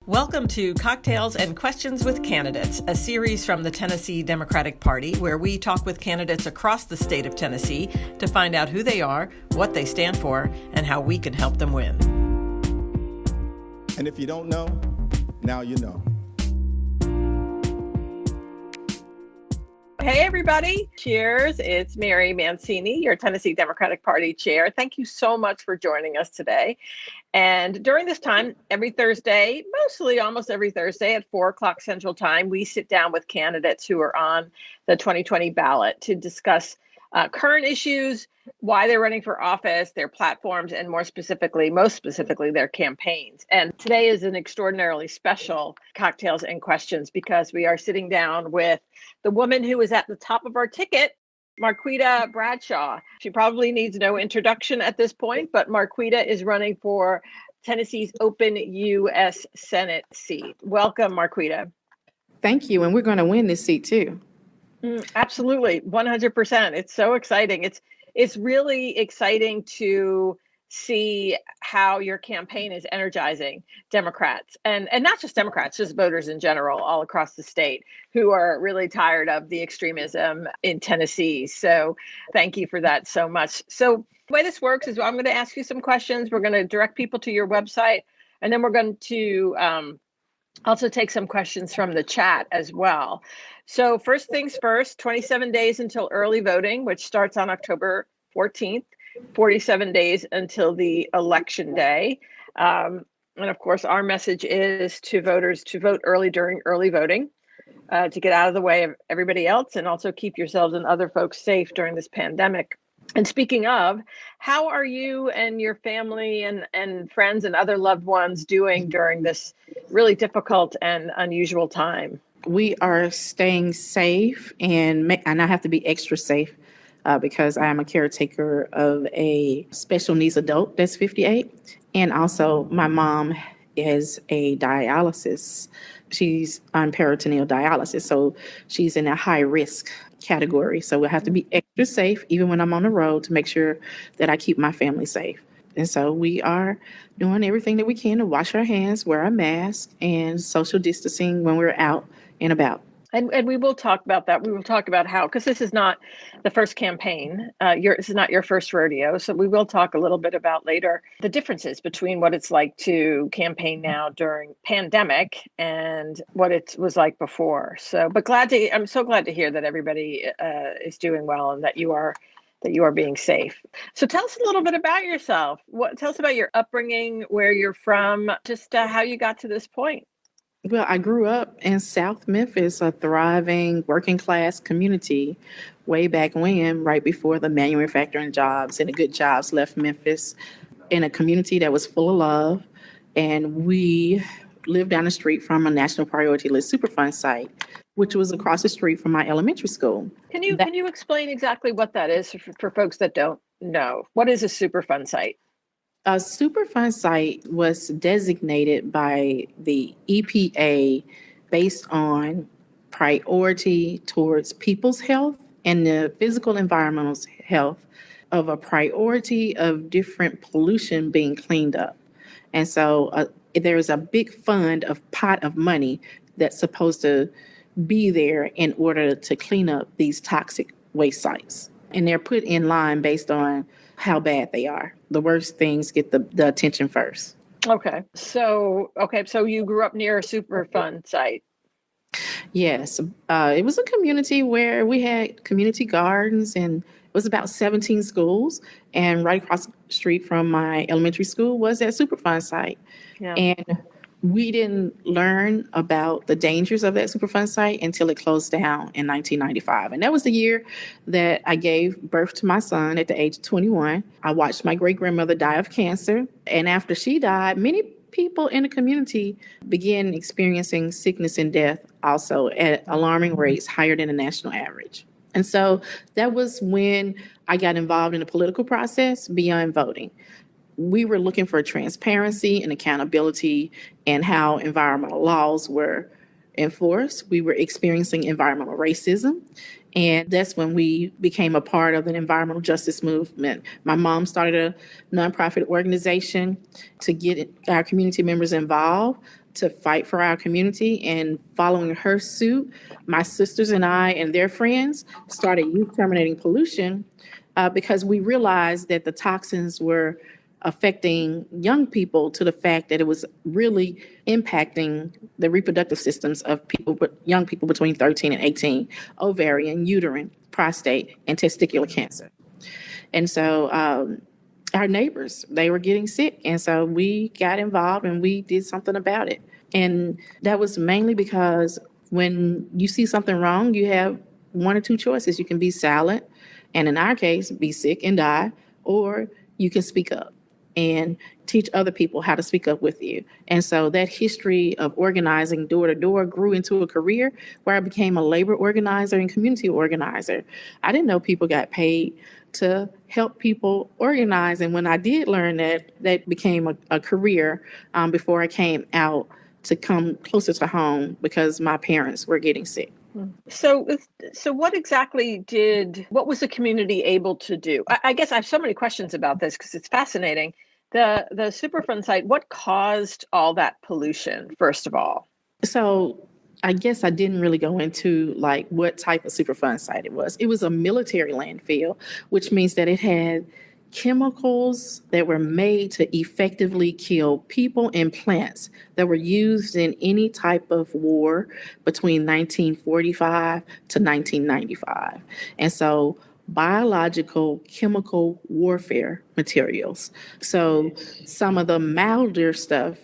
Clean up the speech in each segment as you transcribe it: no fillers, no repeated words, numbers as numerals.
Welcome to Cocktails and Questions with Candidates, a series from the Tennessee Democratic Party where we talk with candidates across the state of Tennessee to find out who they are, what they stand for, and how we can help them win. And if you don't know, now you know. Hey, everybody. Cheers. It's Mary Mancini, your Tennessee Democratic Party chair. Thank you so much for joining us today. And during this time, every Thursday, almost every Thursday at 4 o'clock Central Time, we sit down with candidates who are on the 2020 ballot to discuss current issues, why they're running for office, their platforms, and most specifically, their campaigns. And today is an extraordinarily special Cocktails and Questions because we are sitting down with the woman who is at the top of our ticket, Marquita Bradshaw. She probably needs no introduction at this point, but Marquita is running for Tennessee's open U.S. Senate seat. Welcome, Marquita. Thank you. And we're going to win this seat too. Absolutely. 100%. It's so exciting. It's really exciting to see how your campaign is energizing Democrats and not just Democrats, just voters in general all across the state who are really tired of the extremism in Tennessee. So thank you for that so much. So the way this works is I'm going to ask you some questions. We're going to direct people to your website, and then we're going to also take some questions from the chat as well. So first things first, 27 days until early voting, which starts on October 14th, 47 days until the election day. And of course, our message is to voters to vote early during early voting, to get out of the way of everybody else and also keep yourselves and other folks safe during this pandemic. And speaking of, how are you and your family and friends and other loved ones doing during this really difficult and unusual time? We are staying safe, and I have to be extra safe because I am a caretaker of a special needs adult that's 58. And also my mom is a dialysis. She's on peritoneal dialysis, so she's in a high risk category. So we have to be extra safe even when I'm on the road to make sure that I keep my family safe. And so we are doing everything that we can to wash our hands, wear a mask, and social distancing when we're out and about. And we will talk about that. We will talk about how, because this is not the first campaign. This is not your first rodeo. So we will talk a little bit about later the differences between what it's like to campaign now during pandemic and what it was like before. So, but I'm so glad to hear that everybody is doing well and that you are being safe. So tell us a little bit about yourself. Tell us about your upbringing, where you're from, just how you got to this point. Well, I grew up in South Memphis, a thriving working class community way back when, right before the manufacturing jobs and the good jobs left Memphis, in a community that was full of love. And we lived down the street from a National Priority List Superfund site, which was across the street from my elementary school. Can you explain exactly what that is for folks that don't know? What is a Superfund site? A Superfund site was designated by the EPA based on priority towards people's health and the physical environmental health of a priority of different pollution being cleaned up. And so there's a big pot of money that's supposed to be there in order to clean up these toxic waste sites. And they're put in line based on how bad they are. The worst things get the attention first. Okay. So you grew up near a Superfund site. Yes. It was a community where we had community gardens, and it was about 17 schools. And right across the street from my elementary school was that Superfund site. Yeah. And we didn't learn about the dangers of that Superfund site until it closed down in 1995. And that was the year that I gave birth to my son at the age of 21. I watched my great-grandmother die of cancer. And after she died, many people in the community began experiencing sickness and death also at alarming rates higher than the national average. And so that was when I got involved in the political process beyond voting. We were looking for transparency and accountability and how environmental laws were enforced. We were experiencing environmental racism. And that's when we became a part of an environmental justice movement. My mom started a nonprofit organization to get our community members involved, to fight for our community. And following her suit, my sisters and I and their friends started Youth Terminating Pollution because we realized that the toxins were affecting young people to the fact that it was really impacting the reproductive systems of young people between 13 and 18, ovarian, uterine, prostate, and testicular cancer. And so our neighbors, they were getting sick. And so we got involved and we did something about it. And that was mainly because when you see something wrong, you have one or two choices. You can be silent, and in our case, be sick and die, or you can speak up and teach other people how to speak up with you. And so that history of organizing door to door grew into a career where I became a labor organizer and community organizer. I didn't know people got paid to help people organize. And when I did learn that, that became a career before I came out to come closer to home because my parents were getting sick. So what was the community able to do? I guess I have so many questions about this because it's fascinating. The Superfund site, what caused all that pollution, first of all? So I guess I didn't really go into like what type of Superfund site it was. It was a military landfill, which means that it had chemicals that were made to effectively kill people and plants that were used in any type of war between 1945 to 1995. And so biological chemical warfare materials. So some of the milder stuff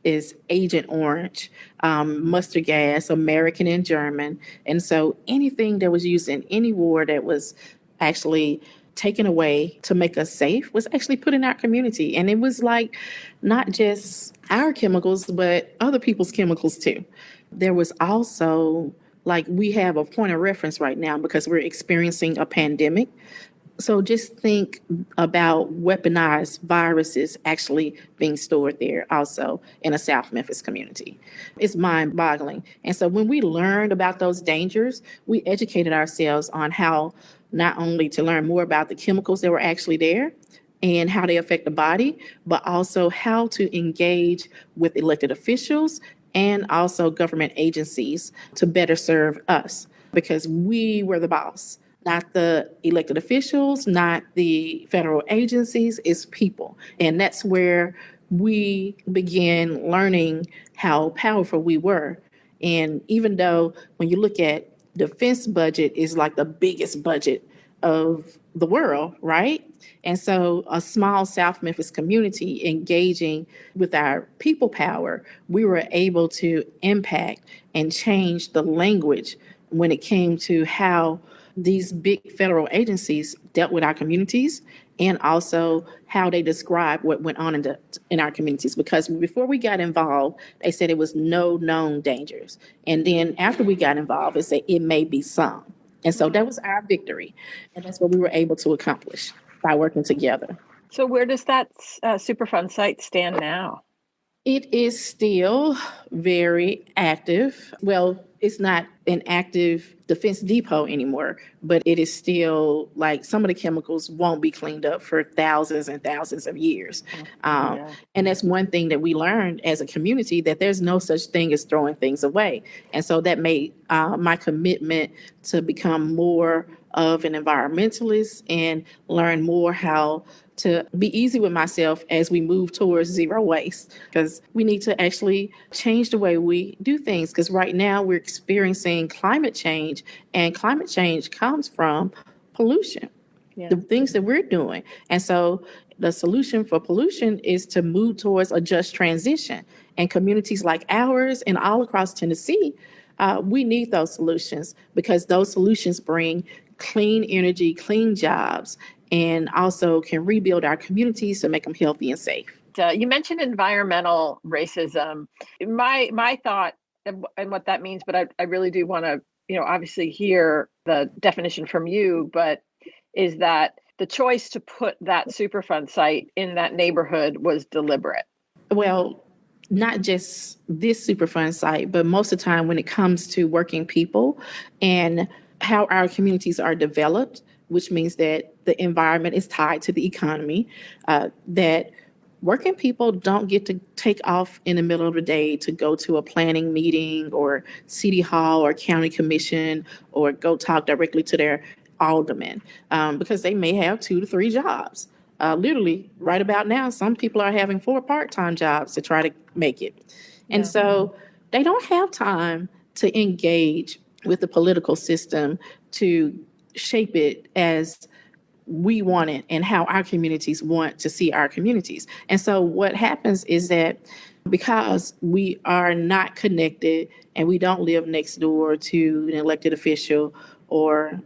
is Agent Orange, mustard gas, American and German. And so anything that was used in any war that was actually taken away to make us safe was actually put in our community. And it was like not just our chemicals, but other people's chemicals too. There was also like we have a point of reference right now because we're experiencing a pandemic. So just think about weaponized viruses actually being stored there also in a South Memphis community. It's mind-boggling. And so when we learned about those dangers, we educated ourselves on how not only to learn more about the chemicals that were actually there and how they affect the body, but also how to engage with elected officials and also government agencies to better serve us because we were the boss. Not the elected officials, not the federal agencies, it's people. And that's where we began learning how powerful we were. And even though when you look at defense budget is like the biggest budget of the world, right? And so a small South Memphis community engaging with our people power, we were able to impact and change the language when it came to how these big federal agencies dealt with our communities and also how they describe what went on in our communities. Because before we got involved, they said it was no known dangers. And then after we got involved, they said it may be some. And so that was our victory. And that's what we were able to accomplish by working together. So where does that Superfund site stand now? It is still very active. Well, it's not an active defense depot anymore, but it is still like some of the chemicals won't be cleaned up for thousands and thousands of years. And that's one thing that we learned as a community, that there's no such thing as throwing things away. And so that made my commitment to become more of an environmentalist and learn more how to be easy with myself as we move towards zero waste, because we need to actually change the way we do things. Because right now we're experiencing climate change, and climate change comes from pollution, the things that we're doing. And so the solution for pollution is to move towards a just transition. And communities like ours and all across Tennessee, we need those solutions because those solutions bring clean energy, clean jobs, and also can rebuild our communities to make them healthy and safe. You mentioned environmental racism. My thought and what that means, but I really do want to, obviously hear the definition from you, but is that the choice to put that Superfund site in that neighborhood was deliberate? Well, not just this Superfund site, but most of the time when it comes to working people and how our communities are developed, which means that the environment is tied to the economy, that working people don't get to take off in the middle of the day to go to a planning meeting or city hall or county commission or go talk directly to their alderman because they may have 2 to 3 jobs. Literally, right about now, some people are having 4 part-time jobs to try to make it. And so they don't have time to engage with the political system to shape it as we want it and how our communities want to see our communities. And so what happens is that because we are not connected and we don't live next door to an elected official or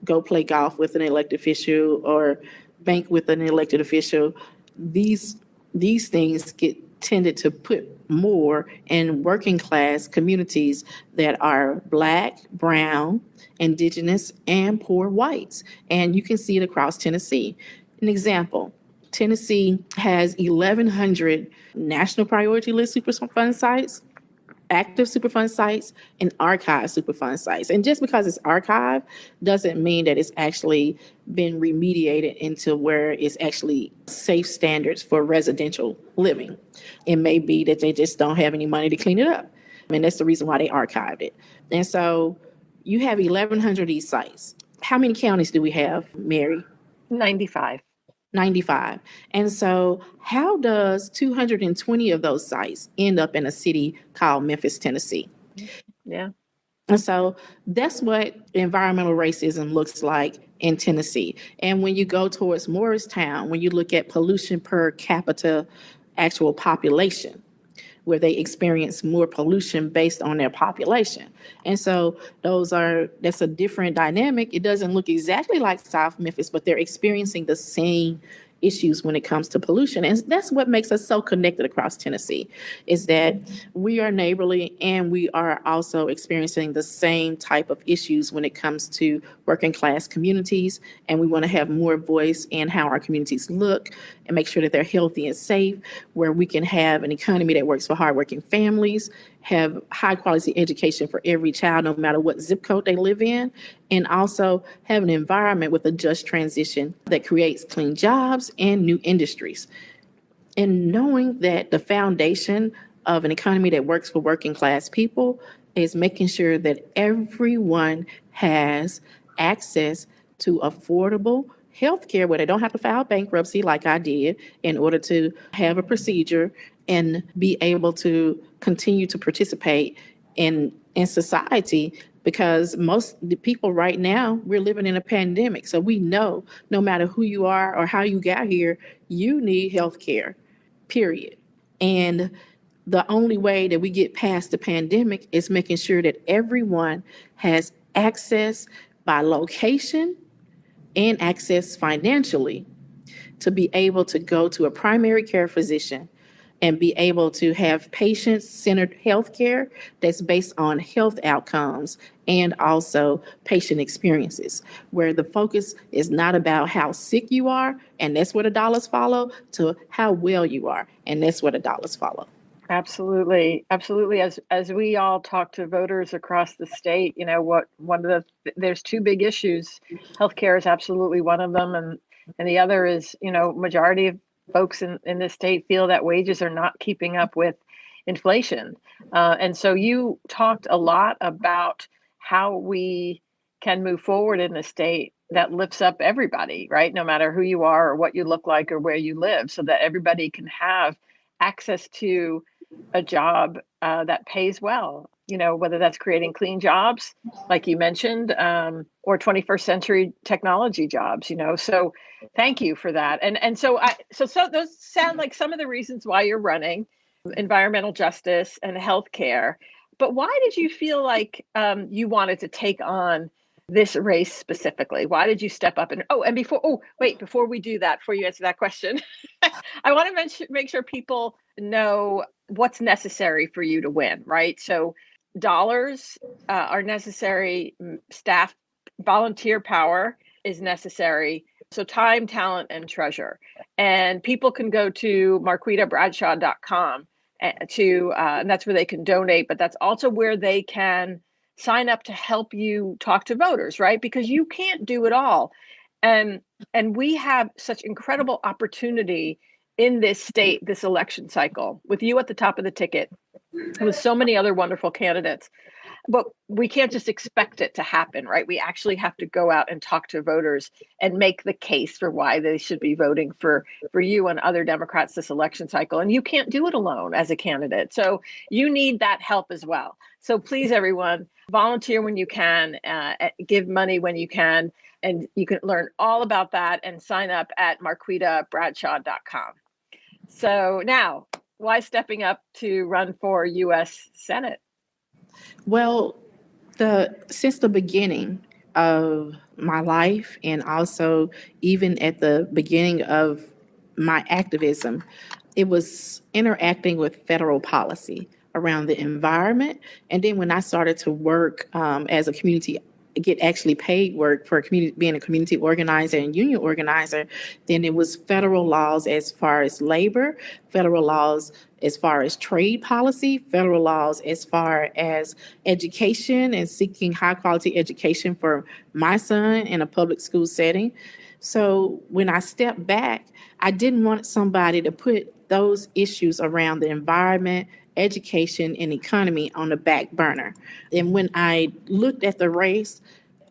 go play golf with an elected official or bank with an elected official, these things get tended to put more in working class communities that are Black, brown, indigenous, and poor whites. And you can see it across Tennessee. An example, Tennessee has 1,100 national priority list Superfund sites, active Superfund sites, and archive Superfund sites. And just because it's archived doesn't mean that it's actually been remediated into where it's actually safe standards for residential living. It may be that they just don't have any money to clean it up. And that's the reason why they archived it. And so you have 1,100 of these sites. How many counties do we have, Mary? 95. 95. And so how does 220 of those sites end up in a city called Memphis, Tennessee? Yeah. And so that's what environmental racism looks like in Tennessee. And when you go towards Morristown, when you look at pollution per capita actual population, where they experience more pollution based on their population. And so that's a different dynamic. It doesn't look exactly like South Memphis, but they're experiencing the same issues when it comes to pollution. And that's what makes us so connected across Tennessee, is that we are neighborly and we are also experiencing the same type of issues when it comes to working class communities. And we want to have more voice in how our communities look and make sure that they're healthy and safe, where we can have an economy that works for hardworking families, have high quality education for every child, no matter what zip code they live in, and also have an environment with a just transition that creates clean jobs and new industries. And knowing that the foundation of an economy that works for working class people is making sure that everyone has access to affordable health care where they don't have to file bankruptcy like I did in order to have a procedure and be able to continue to participate in society. Because most the people right now, we're living in a pandemic. So we know no matter who you are or how you got here, you need health care, period. And the only way that we get past the pandemic is making sure that everyone has access by location and access financially to be able to go to a primary care physician and be able to have patient-centered healthcare that's based on health outcomes and also patient experiences, where the focus is not about how sick you are, and that's where the dollars follow, to how well you are, and that's where the dollars follow. Absolutely. Absolutely. As we all talk to voters across the state, there's 2 big issues. Healthcare is absolutely one of them. And the other is, majority of folks in this state feel that wages are not keeping up with inflation. And so you talked a lot about how we can move forward in the state that lifts up everybody, right? No matter who you are or what you look like or where you live, so that everybody can have access to a job that pays well, whether that's creating clean jobs, like you mentioned, or 21st century technology jobs, So thank you for that. And so those sound like some of the reasons why you're running: environmental justice and healthcare. But why did you feel like you wanted to take on this race specifically? Why did you step up? Before we do that, before you answer that question, I want to make sure people know what's necessary for you to win, right? So dollars are necessary, staff, volunteer power is necessary. So time, talent, and treasure. And people can go to marquitabradshaw.com and that's where they can donate, but that's also where they can sign up to help you talk to voters, right? Because you can't do it all. And we have such incredible opportunity in this state, this election cycle, with you at the top of the ticket, with so many other wonderful candidates. But we can't just expect it to happen, right? We actually have to go out and talk to voters and make the case for why they should be voting for you and other Democrats this election cycle. And you can't do it alone as a candidate. So you need that help as well. So please, everyone, volunteer when you can, give money when you can, and you can learn all about that and sign up at marquitabradshaw.com. So now, why stepping up to run for U.S. Senate? Well, since the beginning of my life, and also even at the beginning of my activism, it was interacting with federal policy around the environment. And then when I started to work as a community, get actually paid work for being a community organizer and union organizer, then it was federal laws as far as labor, federal laws as far as trade policy, federal laws as far as education and seeking high quality education for my son in a public school setting. So when I stepped back, I didn't want somebody to put those issues around the environment, education, and economy on the back burner. And when I looked at the race,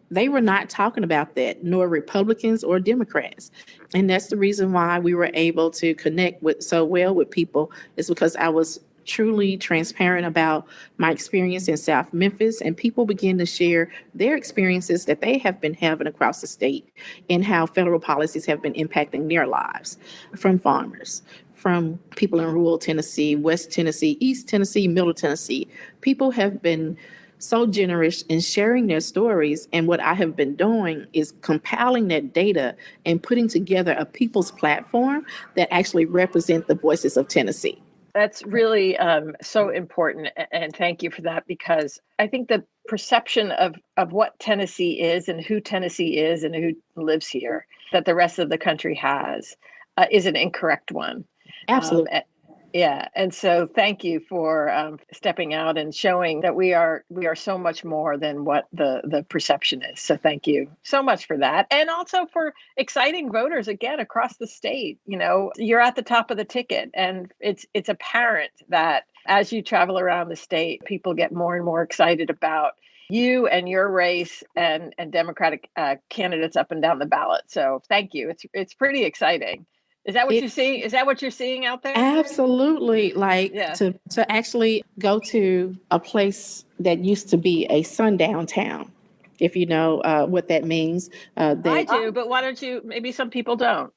they were not talking about that, nor Republicans or Democrats. And that's the reason why we were able to connect so well with people, is because I was truly transparent about my experience in South Memphis, and people began to share their experiences that they have been having across the state and how federal policies have been impacting their lives, from farmers, from people in rural Tennessee, West Tennessee, East Tennessee, Middle Tennessee. People have been so generous in sharing their stories. And what I have been doing is compiling that data and putting together a people's platform that actually represent the voices of Tennessee. That's really so important. And thank you for that, because I think the perception of what Tennessee is and who Tennessee is and who lives here that the rest of the country has is an incorrect one. Absolutely. Yeah. And so thank you for stepping out and showing that we are so much more than what the perception is. So thank you so much for that. And also for exciting voters again across the state. You know, you're at the top of the ticket, and it's apparent that as you travel around the state, people get more and more excited about you and your race and Democratic candidates up and down the ballot. So thank you. It's pretty exciting. Is that what you're seeing? Is that what you're seeing out there? Absolutely. Like to actually go to a place that used to be a sundown town, if you know what that means. I do, but why don't you? Maybe some people don't.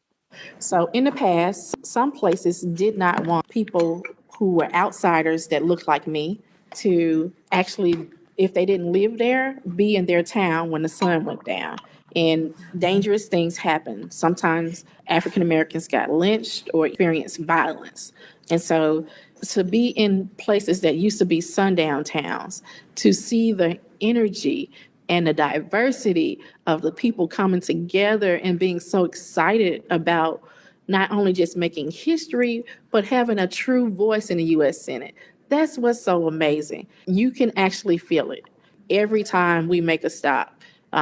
So in the past, some places did not want people who were outsiders that looked like me to actually, if they didn't live there, be in their town when the sun went down. And dangerous things happened. Sometimes African Americans got lynched or experienced violence. And so to be in places that used to be sundown towns, to see the energy and the diversity of the people coming together and being so excited about not only just making history, but having a true voice in the U.S. Senate. That's what's so amazing. You can actually feel it every time we make a stop.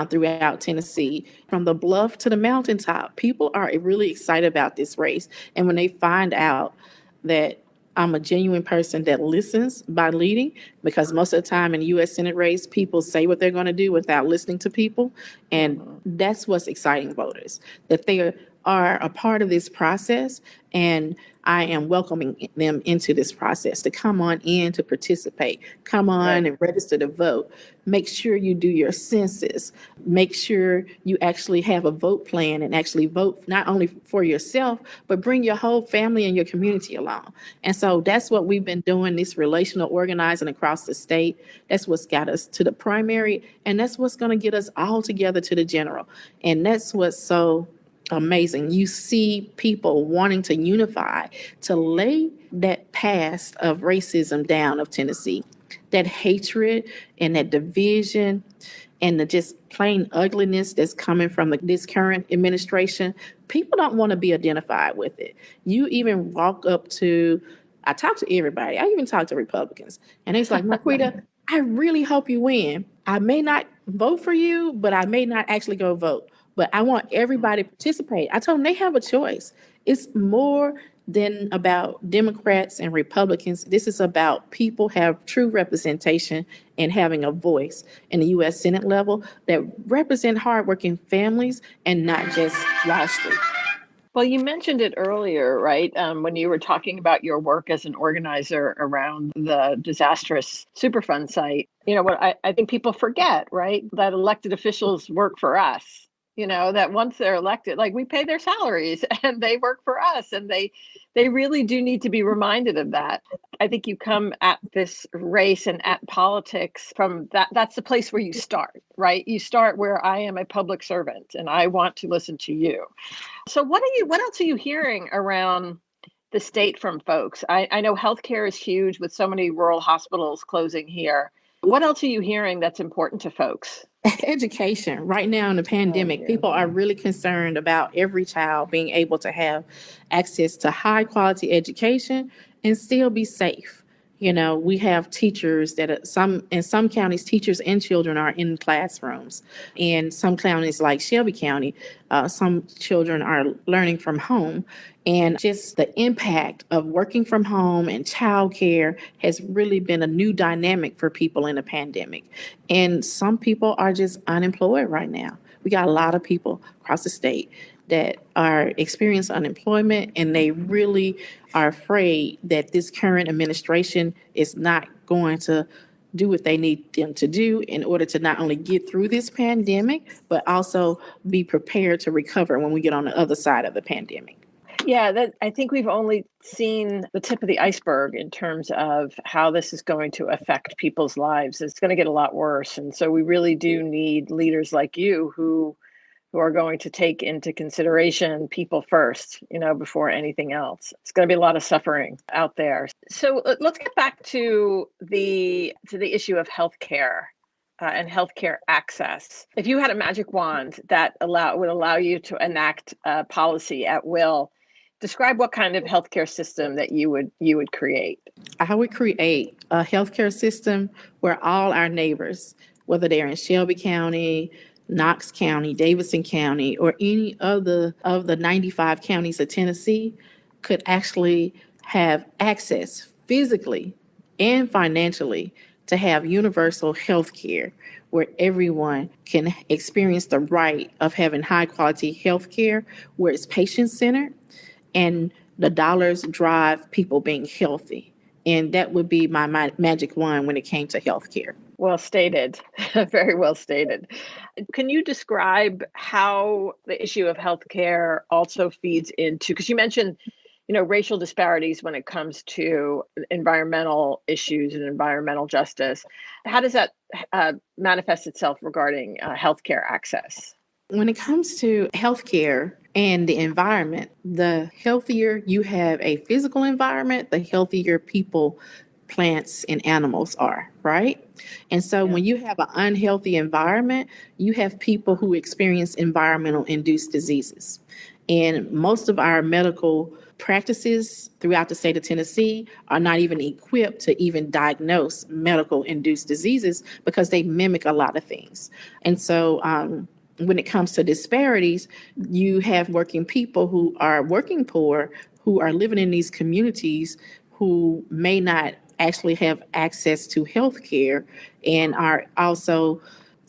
Throughout Tennessee, from the bluff to the mountaintop, people are really excited about this race. And when they find out that I'm a genuine person that listens by leading, because most of the time in the U.S. Senate race, people say what they're going to do without listening to people. And that's what's exciting voters, that they are a part of this process. And I am welcoming them into this process to come on in to participate, come on and register to vote. Make sure you do your census. Make sure you actually have a vote plan and actually vote not only for yourself, but bring your whole family and your community along. And so that's what we've been doing, this relational organizing across the state. That's what's got us to the primary, and that's what's going to get us all together to the general. And that's what's so amazing. You see people wanting to unify, to lay that past of racism down of Tennessee, that hatred and that division and the just plain ugliness that's coming from this current administration. People don't want to be identified with it. You even walk up to, I talk to everybody. I even talk to Republicans. And it's like, Marquita, I really hope you win. I may not vote for you, but I may not actually go vote. But I want everybody to participate. I told them they have a choice. It's more than about Democrats and Republicans. This is about people have true representation and having a voice in the U.S. Senate level that represent hardworking families and not just Wall Street. Well, you mentioned it earlier, right? When you were talking about your work as an organizer around the disastrous Superfund site. You know, what I think people forget, right? That elected officials work for us. You know, that once they're elected, like we pay their salaries and they work for us, and they really do need to be reminded of that. I think you come at this race and at politics from that's the place where you start, right? You start where I am a public servant and I want to listen to you. So what else are you hearing around the state from folks? I know healthcare is huge with so many rural hospitals closing here. What else are you hearing that's important to folks? Education. Right now in the pandemic, people are really concerned about every child being able to have access to high quality education and still be safe. You know, we have teachers that in some counties, teachers and children are in classrooms. In some counties like Shelby County, some children are learning from home. And just the impact of working from home and childcare has really been a new dynamic for people in the pandemic. And some people are just unemployed right now. We got a lot of people across the state that are experiencing unemployment, and they really are afraid that this current administration is not going to do what they need them to do in order to not only get through this pandemic, but also be prepared to recover when we get on the other side of the pandemic. Yeah, I think we've only seen the tip of the iceberg in terms of how this is going to affect people's lives. It's going to get a lot worse. And so we really do need leaders like you who are going to take into consideration people first, you know, before anything else. It's going to be a lot of suffering out there. So let's get back to the issue of healthcare. And healthcare access. If you had a magic wand that would allow you to enact policy at will, describe what kind of healthcare system that you would create. I would create a healthcare system where all our neighbors, whether they're in Shelby County, Knox County, Davidson County, or any other of the 95 counties of Tennessee, could actually have access physically and financially to have universal health care where everyone can experience the right of having high quality health care, where it's patient-centered and the dollars drive people being healthy. And that would be my magic wand when it came to health care. Well stated. Very well stated. Can you describe how the issue of healthcare also feeds into, because you mentioned, you know, racial disparities when it comes to environmental issues and environmental justice. How does that manifest itself regarding healthcare access? When it comes to healthcare and the environment, the healthier you have a physical environment, the healthier people, plants, and animals are, right? And so when you have an unhealthy environment, you have people who experience environmental induced diseases. And most of our medical practices throughout the state of Tennessee are not even equipped to even diagnose medical induced diseases because they mimic a lot of things. And so when it comes to disparities, you have working people who are working poor, who are living in these communities, who may not actually have access to health care and are also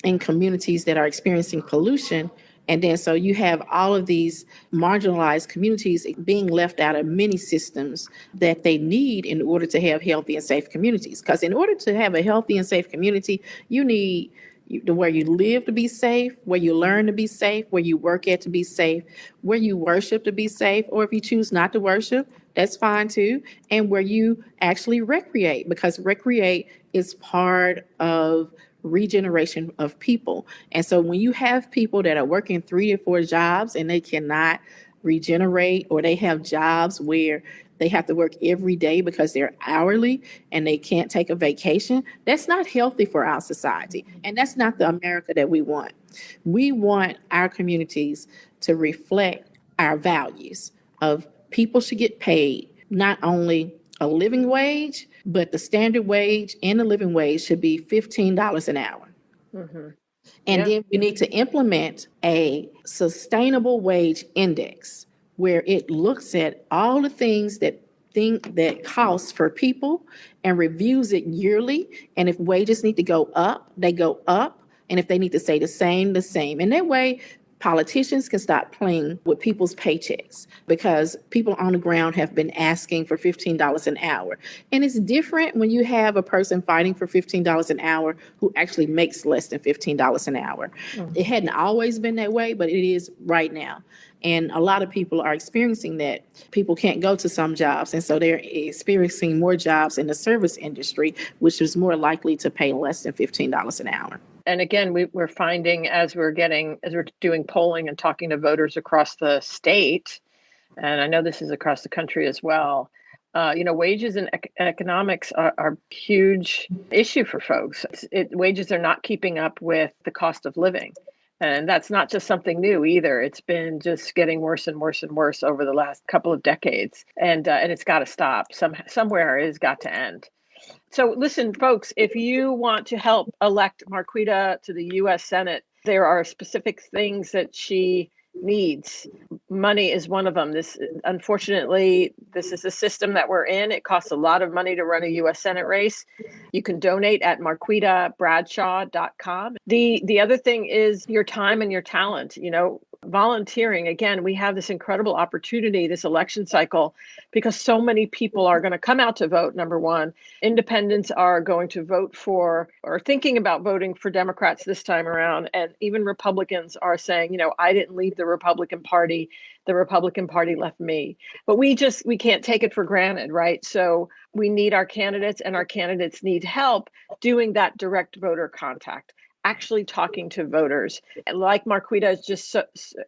in communities that are experiencing pollution. And then so you have all of these marginalized communities being left out of many systems that they need in order to have healthy and safe communities. Because in order to have a healthy and safe community, you need where you live to be safe, where you learn to be safe, where you work at to be safe, where you worship to be safe, or if you choose not to worship, that's fine too, and where you actually recreate, because recreate is part of regeneration of people. And so when you have people that are working 3 or 4 jobs and they cannot regenerate, or they have jobs where they have to work every day because they're hourly and they can't take a vacation, that's not healthy for our society. And that's not the America that we want. We want our communities to reflect our values of people should get paid not only a living wage, but the standard wage and the living wage should be $15 an hour. Mm-hmm. And then we need to implement a sustainable wage index where it looks at all the things that costs for people and reviews it yearly. And if wages need to go up, they go up. And if they need to stay the same, the same. And that way, politicians can stop playing with people's paychecks, because people on the ground have been asking for $15 an hour. And it's different when you have a person fighting for $15 an hour who actually makes less than $15 an hour. It hadn't always been that way, but it is right now. And a lot of people are experiencing that. People can't go to some jobs, and so they're experiencing more jobs in the service industry, which is more likely to pay less than $15 an hour. And again, we're finding as we're doing polling and talking to voters across the state, and I know this is across the country as well, wages and economics are a huge issue for folks. Wages are not keeping up with the cost of living. And that's not just something new either. It's been just getting worse and worse and worse over the last couple of decades. And it's got to stop. Somewhere it has got to end. So listen, folks, if you want to help elect Marquita to the U.S. Senate, there are specific things that she needs. Money is one of them. Unfortunately, this is a system that we're in. It costs a lot of money to run a U.S. Senate race. You can donate at marquitabradshaw.com. The other thing is your time and your talent. Volunteering. Again, we have this incredible opportunity this election cycle because so many people are going to come out to vote. Number one, independents are going to vote for or thinking about voting for Democrats this time around. And even Republicans are saying, I didn't leave the Republican Party. The Republican Party left me. But we can't take it for granted, right? So we need our candidates, and our candidates need help doing that direct voter contact, actually talking to voters, like Marquita is just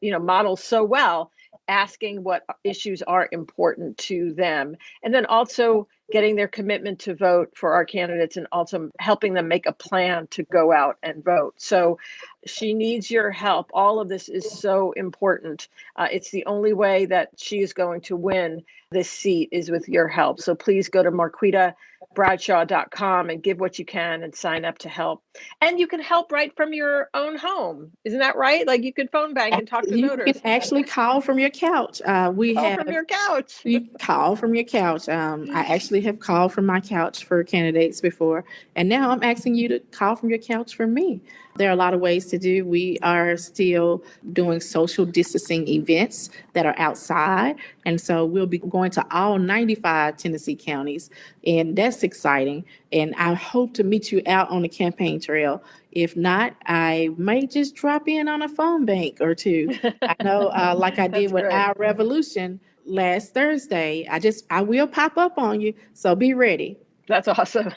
models so well, asking what issues are important to them, and then also getting their commitment to vote for our candidates, and also helping them make a plan to go out and vote. So she needs your help. All of this is so important. It's the only way that she is going to win this seat is with your help. So please go to marquitabradshaw.com and give what you can and sign up to help. And you can help right from your own home. Isn't that right? Like you can phone bank and talk to voters. You can actually call from your couch. From your couch. You call from your couch. I actually have called from my couch for candidates before. And now I'm asking you to call from your couch for me. There are a lot of ways to do. We are still doing social distancing events that are outside. And so we'll be going to all 95 Tennessee counties. And that's exciting. And I hope to meet you out on the campaign trail. If not, I may just drop in on a phone bank or two. I know, like I did with Our Revolution last Thursday, I will pop up on you. So be ready. That's awesome.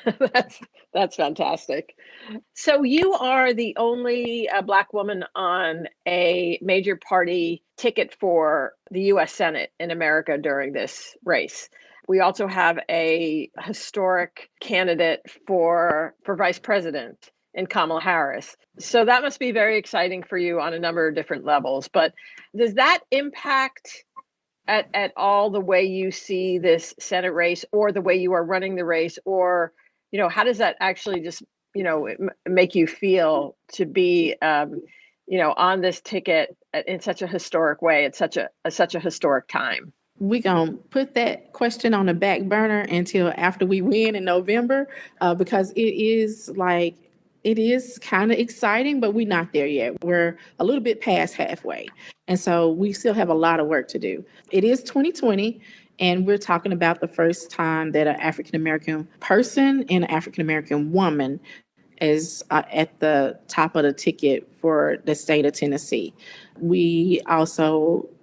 That's fantastic. So you are the only Black woman on a major party ticket for the U.S. Senate in America during this race. We also have a historic candidate for vice president in Kamala Harris. So that must be very exciting for you on a number of different levels. But does that impact at all the way you see this Senate race, or the way you are running the race, or how does that actually just make you feel to be on this ticket in such a historic way at such a historic time? We're going to put that question on the back burner until after we win in November, because it is kind of exciting, but we're not there yet. We're a little bit past halfway. And so we still have a lot of work to do. It is 2020, and we're talking about the first time that an African-American person and an African-American woman is at the top of the ticket for the state of Tennessee.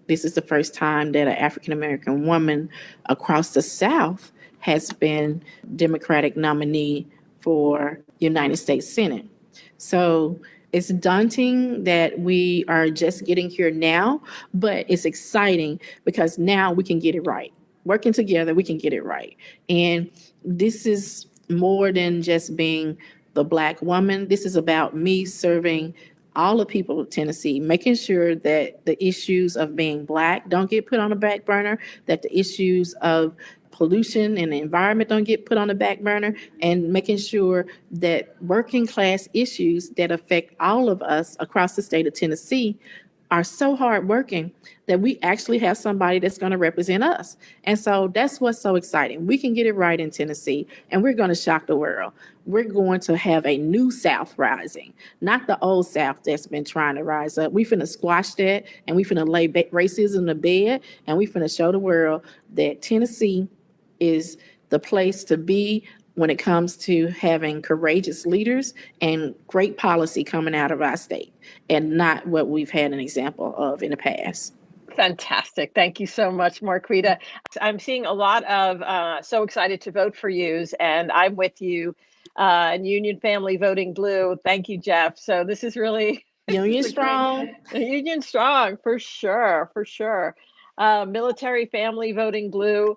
This is the first time that an African-American woman across the South has been Democratic nominee for United States Senate. So it's daunting that we are just getting here now, but it's exciting because now we can get it right. Working together, we can get it right. And this is more than just being the Black woman. This is about me serving all the people of Tennessee, making sure that the issues of being Black don't get put on the back burner, that the issues of pollution and the environment don't get put on the back burner, and making sure that working class issues that affect all of us across the state of Tennessee are so hardworking that we actually have somebody that's going to represent us. And so that's what's so exciting. We can get it right in Tennessee, and we're going to shock the world. We're going to have a new South rising, not the old South that's been trying to rise up. We finna squash that, and we finna lay racism to bed, and we finna show the world that Tennessee is the place to be when it comes to having courageous leaders and great policy coming out of our state, and not what we've had an example of in the past. Fantastic. Thank you so much, Marquita. I'm seeing a lot of so excited to vote for yous, and I'm with you. And Union Family Voting Blue. Thank you, Jeff. So this is really Union strong. Union strong, for sure, for sure. Military Family Voting Blue.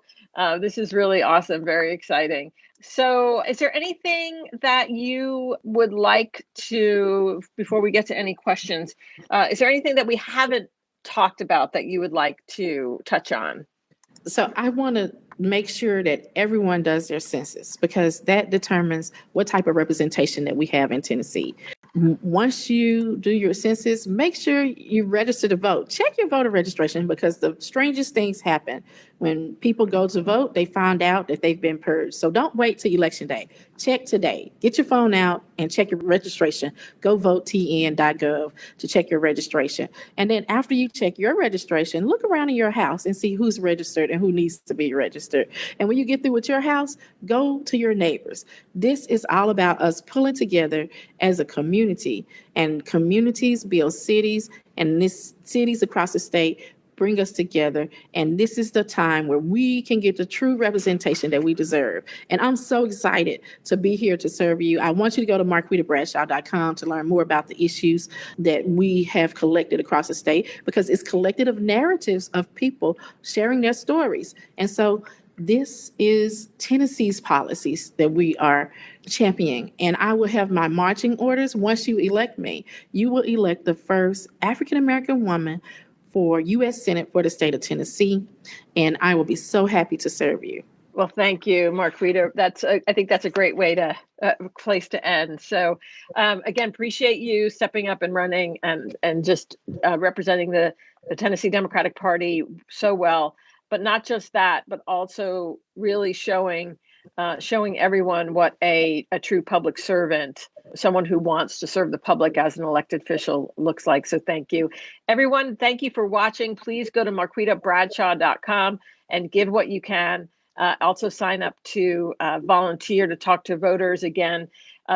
This is really awesome, very exciting. So is there anything that you would like to, before we get to any questions, is there anything that we haven't talked about that you would like to touch on? So I want to make sure that everyone does their census, because that determines what type of representation that we have in Tennessee. Once you do your census, make sure you register to vote. Check your voter registration, because the strangest things happen. When people go to vote, they find out that they've been purged. So don't wait till election day. Check today. Get your phone out and check your registration. Go vote tn.gov to check your registration. And then after you check your registration, look around in your house and see who's registered and who needs to be registered. And when you get through with your house, go to your neighbors. This is all about us pulling together as a community, and communities build cities, and cities across the state bring us together. And this is the time where we can get the true representation that we deserve. And I'm so excited to be here to serve you. I want you to go to marquitabradshaw.com to learn more about the issues that we have collected across the state, because it's collected of narratives of people sharing their stories. And so this is Tennessee's policies that we are championing. And I will have my marching orders. Once you elect me, you will elect the first African-American woman for U.S. Senate for the state of Tennessee. And I will be so happy to serve you. Well, thank you, Marquita. I think that's a great way to place to end. So again, appreciate you stepping up and running and just representing the Tennessee Democratic Party so well. But not just that, but also really showing everyone what a true public servant, someone who wants to serve the public as an elected official, looks like. So thank you. Everyone, thank you for watching. Please go to marquitabradshaw.com and give what you can. Also sign up to volunteer to talk to voters. Again,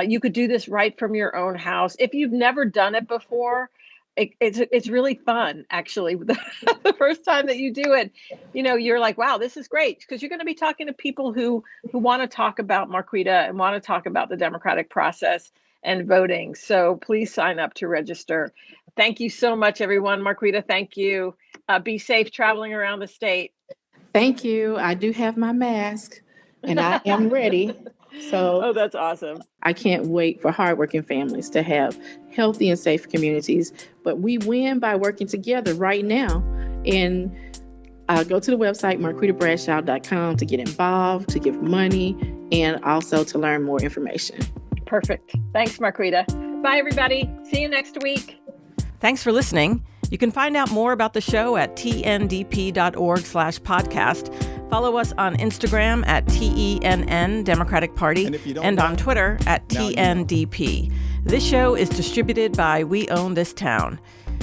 you could do this right from your own house. If you've never done it before, it's really fun, actually. The first time that you do it, you're like, wow, this is great, because you're going to be talking to people who want to talk about Marquita and want to talk about the democratic process and voting. So please sign up to register. Thank you so much, everyone. Marquita, thank you. Be safe traveling around the state. Thank you. I do have my mask, and I am ready. So that's awesome. I can't wait for hardworking families to have healthy and safe communities. But we win by working together right now. And go to the website, marquitabradshaw.com, to get involved, to give money, and also to learn more information. Perfect. Thanks, Marquita. Bye, everybody. See you next week. Thanks for listening. You can find out more about the show at tndp.org/podcast. Follow us on Instagram at TENN Democratic Party and on Twitter at TNDP. This show is distributed by We Own This Town.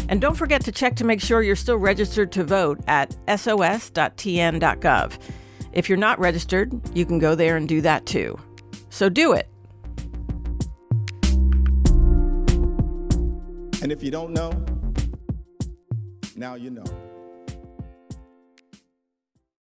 And don't forget to check to make sure you're still registered to vote at sos.tn.gov. If you're not registered, you can go there and do that too. So do it. And if you don't know, now you know.